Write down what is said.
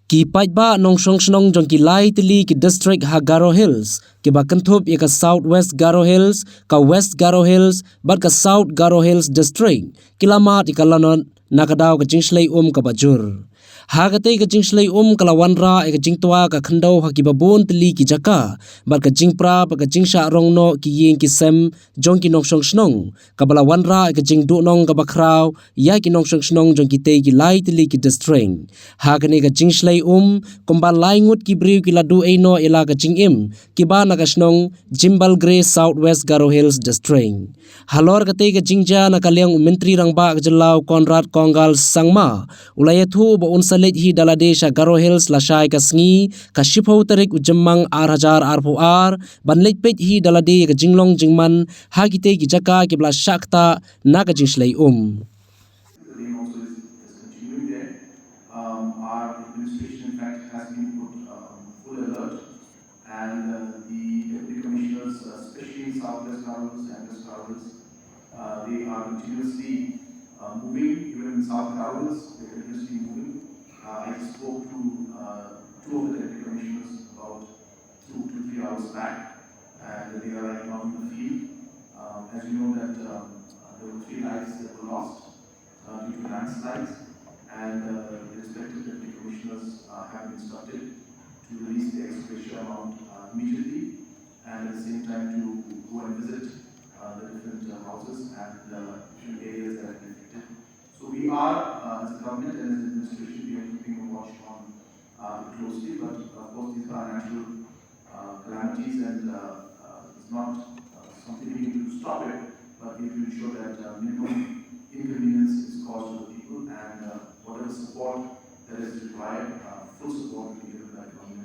Ki Paitba Nongshong Snong Jong Ki Lai Tylli Ki District Ha Garo Hills, Ki Bakanthop Ka Southwest Garo Hills, Ka West Garo Hills, Bat Ka South Garo Hills District, Kilamat Ikalanon, Nakadaw Ka Jingshlei Ka Bajur. Hagate ka Jingshlei kalawanra ka jingtwa ka khandau haki babon Tylli ki jaka bar ka jingpra ka jingsha rongno ki Iing ki sem jong ki nongsong snong ka balawanra ka jingdu nong ka bakraw ya ki nongsong snong jong ki te ki Lai Tylli ki district hagane ka Jingshlei komba laingut ki briu ki ladu eino ila ka jingim ki ba na ka snong Jimbal Gray Southwest Garo Hills district halor ka te ka jingja na kalyang menteri rangba ka jelau Konrad Kongal sangma ulayathu ba unsalit hi dalade Sha Garo Hills la shai ka sngi ka shipho tarik ujemmang ar banlet pet hi dalade ka jinglong jingman hagite ki jaka ki bla shakta na ka Jingshlei The rain also is continuing there. Our administration, in fact, has been put full alert, and the deputy commissioners, especially in Southwest Garo and West Garo, they are continuously moving. Even in South Garo, they are continuously moving. I spoke to two of the deputy commissioners about 2 to 3 hours back, and they are right now in the field. As you know that there were 3 lives that were lost due to landslides, and the respective deputy commissioners have been instructed to release the excavation amount immediately, and at the same time to go and visit the different houses and different areas that have been affected. So we are, as a government and as an administration, we are keeping a watch on it closely, but of course these are natural calamities, and it's not something we need to stop it, but we need to ensure that minimum inconvenience is caused to the people, and whatever support that is required, full support will be given by the government.